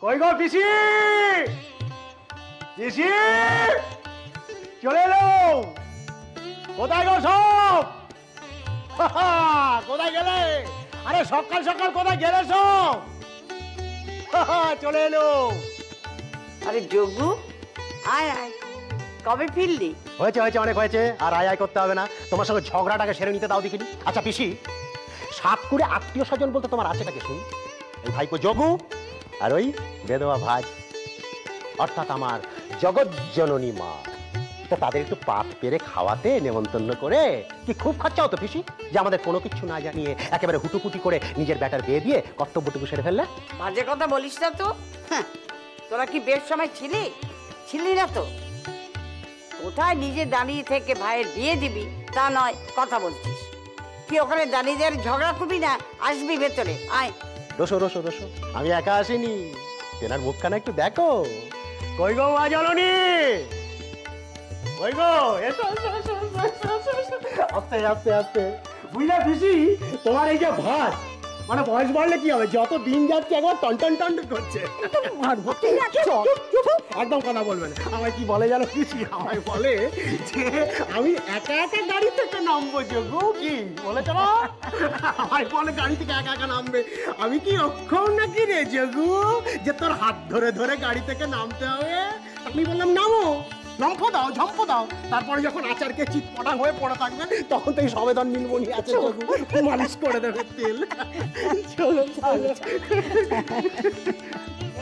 কই গো পিসি? পিসি চলে এলো। কোথায় গো সব? কোথায় গেলে? আরে সকাল সকাল কোথায় গেলে সব? চলে এলো। আরে যোগু, আয় আয়, কবে ফিরলি? হয়েছে হয়েছে, অনেক হয়েছে, আর আয় আয় করতে হবে না। তোমার সঙ্গে ঝগড়াটাকে সেরে নিতে দাও দেখিনি। আচ্ছা পিসি, সাত করে আত্মীয় স্বজন বলতে তোমার আছেটাকে শুনি। এই ভাইপো যোগু আর ওই বেদবা ভাজ, অর্থাৎ আমার জগৎ জননী মা। তো তাদের একটু পাত পেরে খাওয়াতে নেমন্তন্ন করে কি খুব খরচা হতো পিসি, যে আমাদের কোনো কিছু না জানিয়ে একেবারে হুটুপুটি করে নিজের ব্যাটার বিয়ে দিয়ে কর্তব্যটুকু সেরে ফেললে। বাজে কথা বলিস না তো। তোরা কি বেশ সময় ছিলি না তো? কোথায় নিজে দাঁড়িয়ে থেকে ভাইয়ের বিয়ে দিবি তা নয় কথা বলছিস। কি ওখানে দাঁড়িয়ে দাঁড়িয়ে ঝগড়া করবি না? আসবি ভেতরে, আয়। রসো রসো রসো, আমি একা আসিনি, তেনার মুখখানা একটু দেখো। কই গো মা জননী, কই গো? এসো এসো এসো এসো, আস্তে আস্তে আস্তে। বুঝলা পিসি, তোমার এই যে ভাত, মানে বয়স বাড়লে কি হবে, যত দিন যাচ্ছে একবার টন টন টন করছে। একদম কথা বলবেন। আমায় কি বলে জানো পিসি? আমায় বলে যে আমি একা একা গাড়ি থেকে নামবো। যোগু কি বলেছ? আমায় বলে গাড়ি থেকে একা একা নামবে। আমি কি অক্ষম নাকি রে যোগু, যে তোর হাত ধরে ধরে গাড়ি থেকে নামতে হবে? আমি বললাম নামো, লম্ফ দাও, ঝম্প দাও। তারপরে যখন আচারকে চিৎপটাং হয়ে পড়ে থাকবে, তখন তো এই সবেদন নীলমণি আছে, মালিশ করে দেবে তেল। চলো চলো,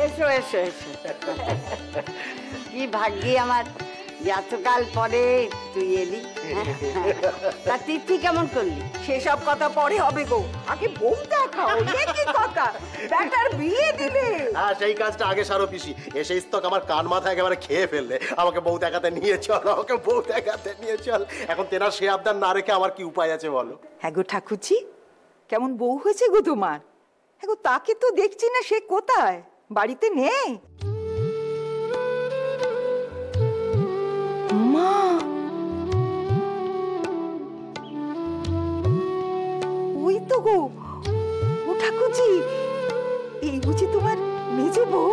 এসো এসো এসো। কি ভাগ্যি আমার, এতকাল পরে তুই এলি। তা তিথি কেমন করলি? সেসব কথা পরে হবে গো, আগে বউ দেখাও। কি কথা, ব্যাটার বিয়ে দিলে? হ্যাঁ, সেই কাজটা আগে সারো পিসি। এসে স্তক আমার কান মাথা একেবারে খেয়ে ফেললে। আমাকে বউ দেখাতে নিয়ে চল, আমাকে বউ দেখাতে নিয়ে চল। এখন তেনার সে আবদার না রেখে আমার কি উপায় আছে বলো? হ্যাঁ গো ঠাকুরছি, কেমন বউ হয়েছে গো তোমার? হ্যাঁ গো, তাকে তো দেখছি না, সে কোথায়? বাড়িতে নেই? মা, ওই তো গো, ও ঠাকুরজি, এই বুঝি তোমার মেজ বউ?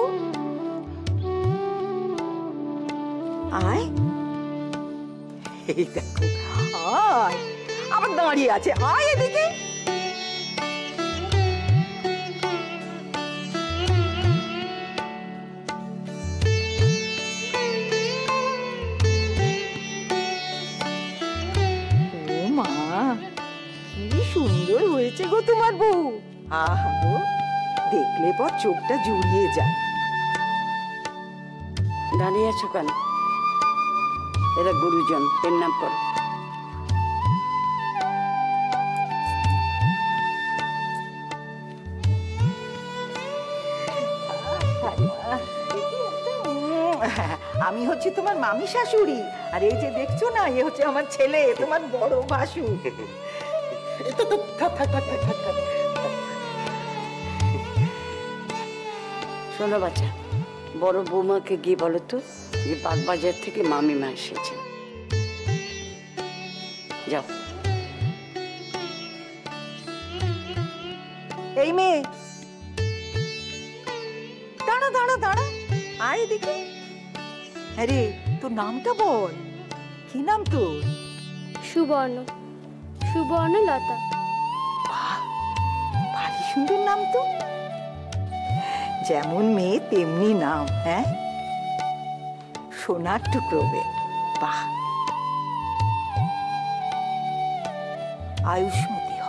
আয়, এই দেখো, আয়, আবার দাঁড়িয়ে আছে, আয় এদিকে। কি সুন্দর হয়েছে গো তোমার বউ। আহা গো, দেখলে পর চোখটা জুড়িয়ে যায়। দাঁড়িয়ে আছো কেন? এরা গুরুজন, এর নাম করো। আমি হচ্ছি তোমার মামি শাশুড়ি, আর এই যে দেখছো না, এ হচ্ছে আমার ছেলে, তোমার বড় ভাসু। শোনো বাচ্চা, বড় বৌমাকে গিয়ে বলো তো যে বাগবাজার থেকে মামিমা এসেছে। যাও। এই মেয়ে, দাঁড়া দাঁড়া দাঁড়া, আয় এদিকে। আরে তোর নামটা বল, কি নাম তোর? সুবর্ণ, সুবর্ণলতা। বাহ, ভারী সুন্দর নাম তো। যেমন মেয়ে তেমনি নাম। হ্যাঁ, সোনার টুকরো বে। বাহ, আয়ুষ্মতী হ।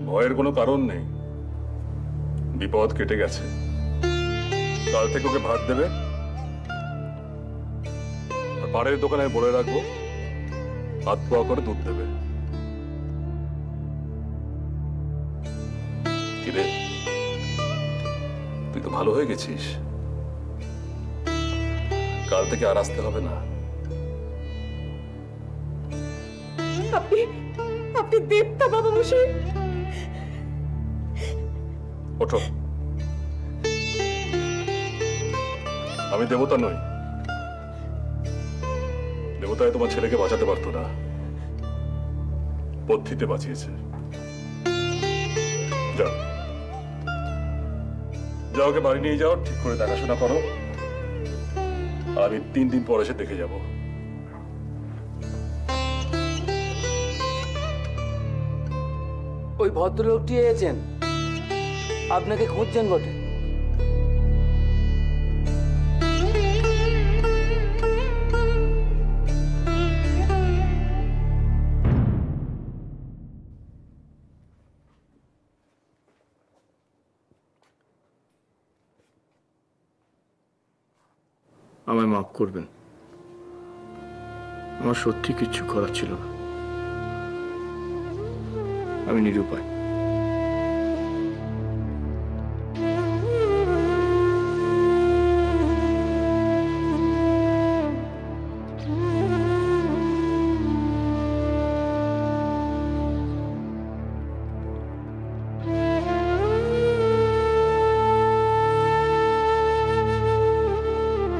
ভয়ের কোনো কারণ নেই, বিপদ কেটে গেছে। কাল থেকে ওকে ভাত দেবে, আর পাড়ের দোকানে বলে রাখবো হাত পোয়া করে দুধ দেবে। কিরে, তুই তো ভালো হয়ে গেছিস, কাল থেকে আর আসতে হবে না। আপনি আপনি দেবতা বাবা মশাই। ওঠো। আমি দেবতা নই, দেবতায় তোমার ছেলেকে বাঁচাতে পারতো না, পদ্ধতিতে বাঁচিয়েছে। যাও যাও, ওকে বাড়ি নিয়ে যাও, ঠিক করে দেখাশোনা করো, আর আমি 3 দিন পর এসে দেখে যাব। ওই ভদ্রলোকটি এসেছেন, আপনাকে খুঁজছেন বটে। আমায় মাফ করবেন, আমার সত্যি কিচ্ছু করার ছিল না, আমি নিরুপায়।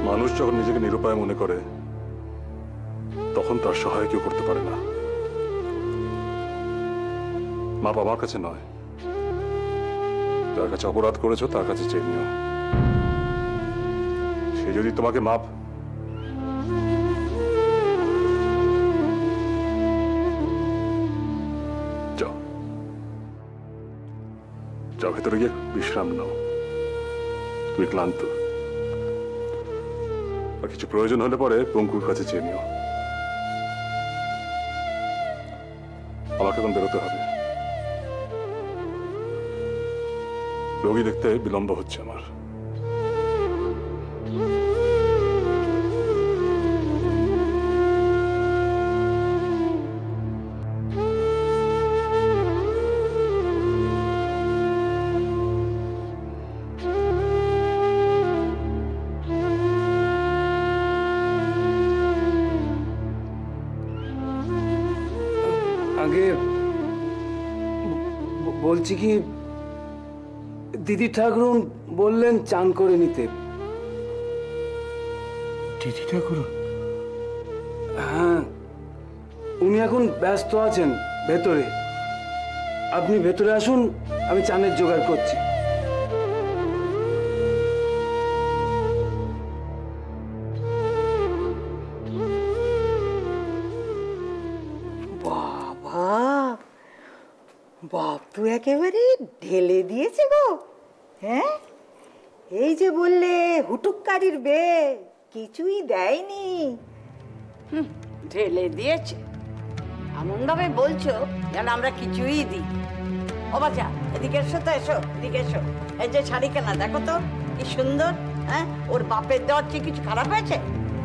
মানুষ যখন নিজেকে নিরুপায় মনে করে তখন তার সহায় কেউ করতে পারে না। মাপ আমার কাছে নয়, যার কাছে অপরাধ করেছো তার কাছে চেয়ে নিও। সে যদি তোমাকে মাপ যাও যাও, ভেতরে গিয়ে বিশ্রাম নাও, তুমি ক্লান্ত। আর কিছু প্রয়োজন হলে পরে পঙ্কুর কাছে চেয়ে নিও। আমাকে এখন বেরোতে হবে, রোগী দেখতে বিলম্ব হচ্ছে আমার। আগে বলছি কি, দিদি ঠাকুরুন বললেন চান করে নিতে। দিদি ঠাকুরুন? হ্যাঁ, উনি এখন ব্যস্ত আছেন ভেতরে। আপনি ভেতরে আসুন, আমি চানের জোগাড় করছি। বাবা, বাপ তো একেবারে ঢেলে দিয়েছে গো। হ্যাঁ, এই যে বললে হুটুক্কারির বে, কিছুই দেয়নি। ঢেলে দিয়েছে এমন ভাবে বলছো যেন আমরা কিছুই দিই। ও বাচ্চা, এদিকে এসো তো, এসো এদিকে এসো। এই যে শাড়ি কেনা দেখো তো কি সুন্দর। হ্যাঁ, ওর বাপের দেওয়ার চেয়ে কিছু খারাপ হয়েছে?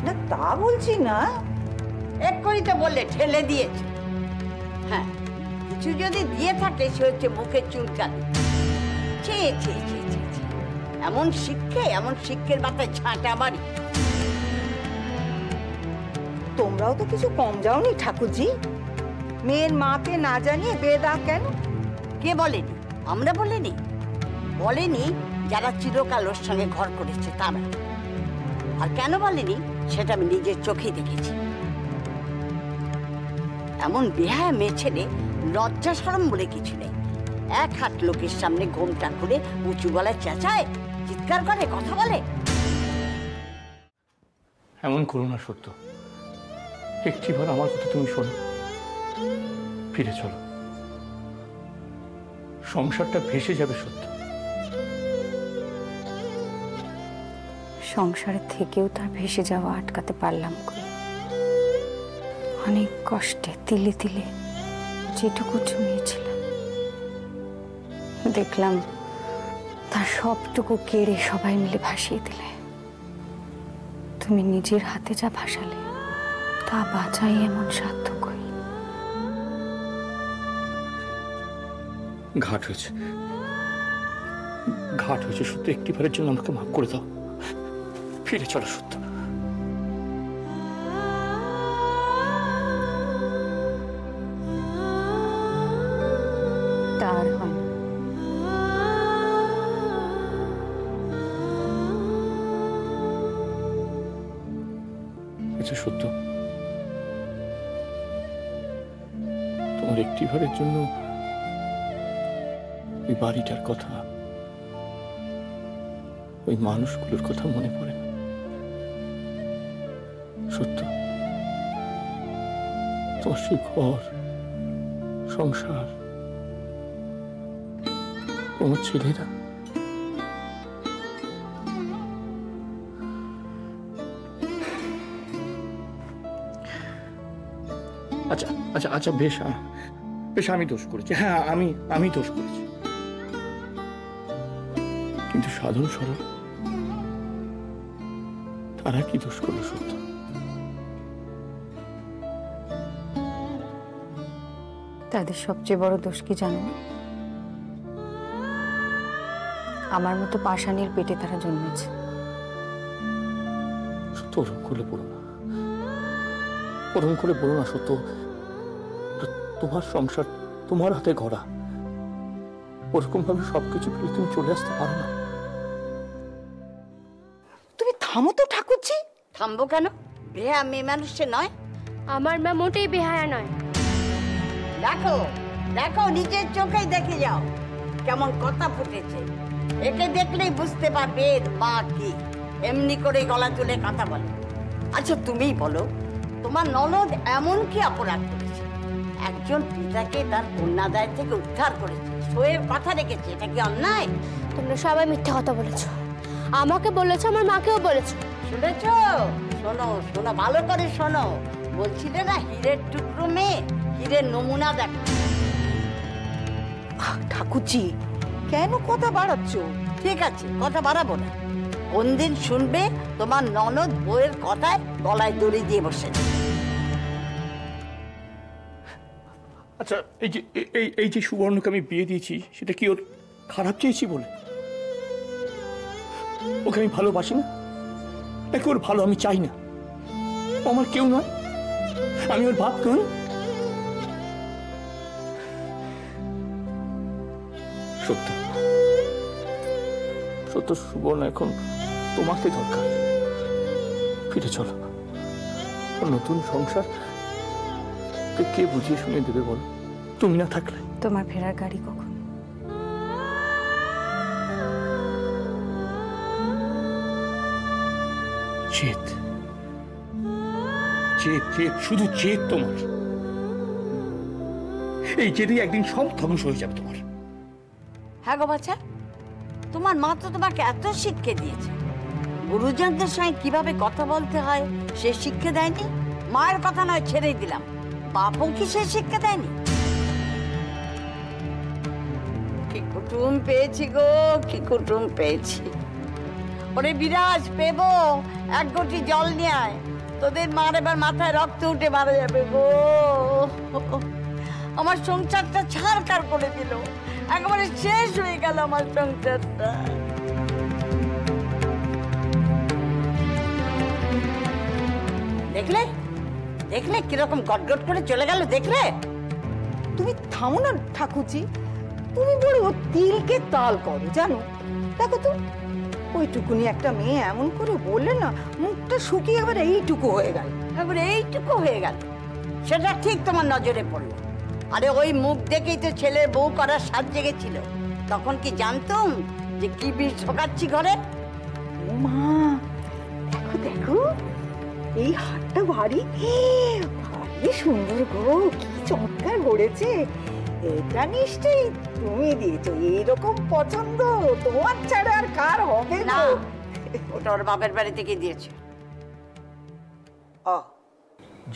না তা বলছি না, এক্ষুনি তো বললে ঠেলে দিয়েছে। হ্যাঁ, কিছু যদি দিয়ে থাকে সে হচ্ছে মুখের চুলকানি। ছি ছি ছি ছি ছি, এমন শিক্ষের মাথায় ঝাঁটা মারি। তোমরাও তো কিছু কম যাওনি ঠাকুরজি। মেয়ের মাকে না জানিয়ে বেদা কেন? কে বলেনি? আমরা বলিনি? বলেনি যারা চিরকাল ওর সঙ্গে ঘর করেছে তারা। আর কেন বলেনি সেটা আমি নিজের চোখেই দেখেছি। এমন বেহায়া মেয়ে ছেলে, লজ্জা শরম বলে কিছু নেই। 1 হাত লোকের সামনে ঘোমটা করে উঁচু গলায় চেঁচায়, চিৎকার করে, কথা বলে। এমন করো না সত্য, একটিবার আমার কথা তুমি শোনো, ফিরে চলো, সংসারটা ভেসে যাবে সত্য। সংসারে থেকেও তার ভেসে যাওয়া আটকাতে পারলাম কই? অনেক কষ্টে তিলে তিলে যেটুকু জমিয়েছিলাম, দেখলাম তার সবটুকু কেড়ে সবাই মিলে ভাসিয়ে দিলে। তুমি নিজের হাতে যা ভাসালে তা বাঁচাই এমন সাধ্য কই। ঘাট হয়েছে, ঘাট হয়েছে সত্য। একটিবারের জন্য আমাকে মাফ করে দাও, ফিরে চলো সত্য। তার হয় না। আচ্ছা সত্য, তোমার একটিবারের জন্য ওই বাড়িটার কথা, ওই মানুষগুলোর কথা মনে পড়ে না সত্য? তোমার সেই ঘর সংসার, তোমার ছেলেরা, আচ্ছা আচ্ছা আচ্ছা বেশ, বেশ আমি দোষ করেছি, হ্যাঁ আমি দোষ করেছি, কিন্তু সাধন সরল তারা কি দোষ করলো সত্য? তাদের সবচেয়ে বড় দোষ কি জানো? আমার মতো পাষাণীর পেটে তারা জন্মেছে। সত্য ওরম করে বলো না, ওরম করে বলো না সত্য। তোমার সংসার তোমার হাতে গড়া, ওরকম ভাবে সবকিছু ফেলে তুমি চলে আসতে পারো না। তুমি থামো তো ঠাকুরজি। থামবো কেন? বেহা মেয়ে মানুষ সে নয়। আমার মা মোটেই বেহায়া নয়। দেখো দেখো, নিজের চোখেই দেখে যাও কেমন কথা ফুটেছে। একে দেখলেই বুঝতে পারবে এর মা কি। এমনি করে গলা তুলে কথা বলে। আচ্ছা তুমিই বলো, তোমার ননদ এমন কি অপরাধ করেছে? একজন পিতাকে তার কন্যাদায় থেকে উদ্ধার করেছে, সইয়ের কথা রেখেছে, এটা কি অন্যায়? তোমরা সবাই মিথ্যা কথা বলেছো, আমাকে বলেছো, আমার মাকেও বলেছো। শুনেছো? শোনো শোনো, ভালো করে শোনো। বলছিলে না হীরের টুকরো মেয়ে, হীরের নমুনা দেখো। ঠাকুরজি কেন কথা বাড়াচ্ছ? ঠিক আছে, কথা বাড়াবো না। কোন দিন শুনবে তোমার ননদ বউয়ের কথায় গলায় দড়ি দিয়ে বসেছে। আচ্ছা এই যে সুবর্ণকে আমি বিয়ে দিয়েছি, সেটা কি ওর খারাপ চেয়েছি বলে? ওকে আমি ভালোবাসি না, নাকি ওর ভালো আমি চাই না? ও আমার কেউ নয়, আমি ওর বাপ নই। সত্য সত্য, সুবর্ণ এখন তোমাকে দরকার। ফিরে চলো, ওর নতুন সংসার কে বুঝিয়ে শুনিয়ে দেবে বলো, তুমি না থাকলে? তোমার ফেরার গাড়ি কখন? জেদ জেদ জেদ, শুধু জেদ তোমার। এই জেদে একদিন সব ধ্বংস হয়ে যাবে তোমার। হ্যাঁ গো বাচ্চা, তোমার মা তো তোমাকে এত শিক্ষা দিয়েছে, গুরুজনদের সঙ্গে কিভাবে কথা বলতে হয় সে শিক্ষা দেয়নি? মায়ের কথা নয় ছেড়েই দিলাম, বাপও কি সে শিক্ষা দেয়নি? কি কুটুম পেয়েছি গো, কি কুটুম পেয়েছি। ওরে বিরাজ, পেবো এক ঘটি জল নিয়ে আয়, তোদের মার এবার মাথায় রক্ত উঠে মারা যাবে গো। আমার সংসারটা ছাড়খাড় করে দিল, একেবারে শেষ হয়ে গেল আমার সংসারটা। দেখলে দেখলে কিরকম গটগট করে চলে গেল, দেখলে? তুমি থামো না ঠাকুরজি, তুমি বড় তিলকে তাল করো জানো। দেখো তো ওইটুকুনি একটা মেয়ে এমন করে বললে না, মুখটা শুকিয়ে এবার এইটুকু হয়ে গেল। একেবারে এইটুকু হয়ে গেল, সেটা ঠিক তোমার নজরে পড়লো। আরে ওই মুখ দেখেই তো ছেলের বউ করার সাজ জেগেছিল। তখন কি জানতুম যে কি বীজ ঢোকাচ্ছি ঘরে? ও মা, দেখো দেখো এই হাতটা ভারী ভারী সুন্দর গো, কি চমৎকার গড়েছে। এটা নিশ্চয়ই তুমি দিয়েছো, এইরকম পছন্দ তোমার ছাড়া আর কার হবে না, না? ওটা ওর বাপের বাড়ি থেকে দিয়েছে।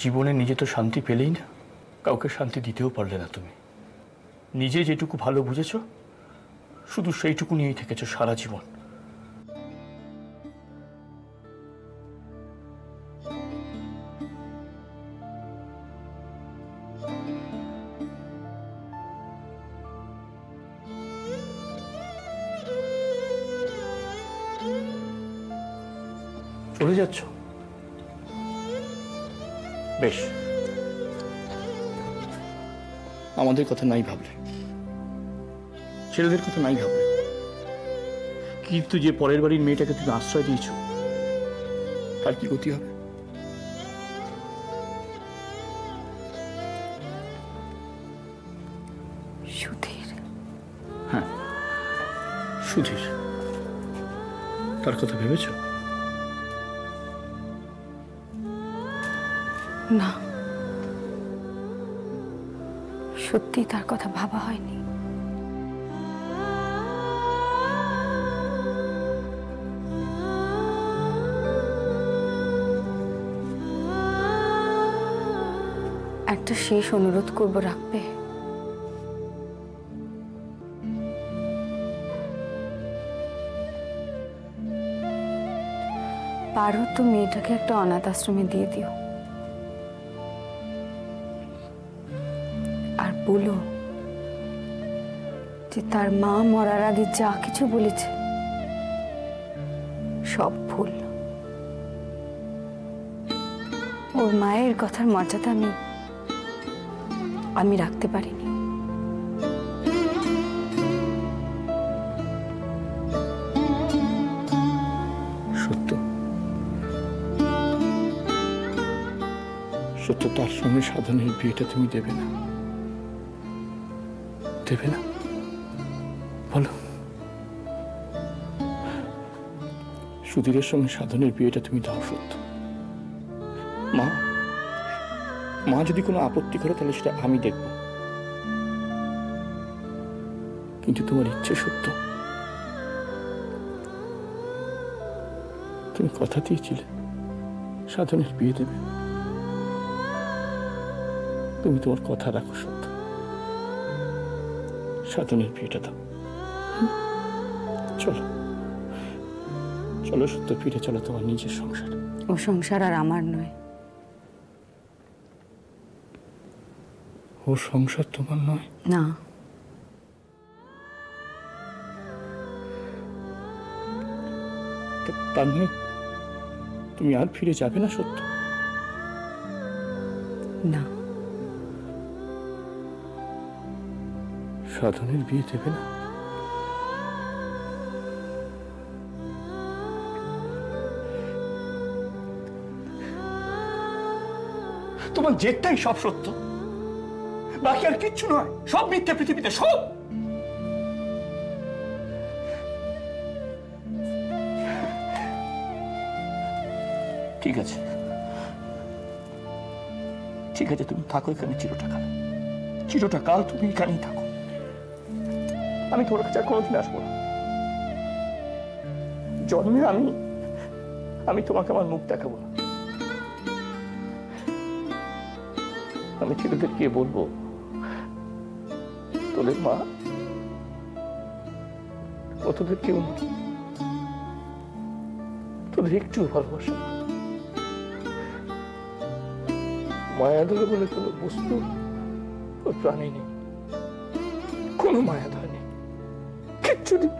জীবনে নিজে তো শান্তি পেলেই না, কাউকে শান্তি দিতেও পারলে না তুমি। নিজে যেটুকু ভালো বুঝেছো শুধু সেইটুকু নিয়েই থেকেছো সারা জীবন। চলে যাচ্ছ? বেশ, আমাদের কথা নাই ভাবলে, ছেলেদের কথা নাই ভাবলে, কিন্তু যে পরের বাড়ির মেয়েটাকে তুমি আশ্রয় দিয়েছ তার কি গতি হবে? সুধীর। হ্যাঁ, সুধীর, তার কথা ভেবেছ? না, সত্যি তার কথা ভাবা হয়নি। একটা শেষ অনুরোধ করব, রাখবে? পারো তো মেয়েটাকে একটা অনাথ আশ্রমে দিয়ে দিও, আর বলো যে তার মা মরার আগে যা কিছু বলেছে সব ভুল। ওর মায়ের কথার মর্যাদা আমি রাখতে পারিনি। সত্য, সত্য তার সঙ্গে সাধনের বিয়েটা তুমি দেবে না? দেবে না? বলো। সুধীরের সঙ্গে সাধনের বিয়েটা তুমি দাও সত্য। মা যদি কোনো আপত্তি করে তাহলে সেটা আমি দেখব, কিন্তু তোমার ইচ্ছে সত্য। তুমি কথা দিয়েছিলে সাধনের বিয়ে দেবে, তুমি তোমার কথা রাখো সত্য। সাধনের বিয়েটা দাও। চলো চলো সত্য, ফিরে চলো তোমার নিজের সংসার। ও সংসার আর আমার নয়। ও সংসার তোমার নয়? না, তার মানে তুমি আর ফিরে যাবে না সত্য? না। সাধনের বিয়ে দেবে না? তোমার জেদটাই সব সত্য, বাকি আর কিচ্ছু নয়, সব মিথ্যে পৃথিবীতে, সব। ঠিক আছে, ঠিক আছে, তুমি থাকো এখানে চিরটাকাল। চিরটাকাল তুমি এখানেই থাকো। আমি তোমার কাছে আর কোনোদিন আসবো না। জন্মে আমি তোমাকে আমার মুখ দেখাবো না। আমি ছেলেদের গিয়ে বলবো তোদের মা ও তোদের কেউ নেই, তোদের একটু ভালোবাসা, মায়া ধরে বলে কোনো বস্তু ওর প্রাণী নেই, কোনো মায়া ধরে নেই, কিচ্ছু নেই।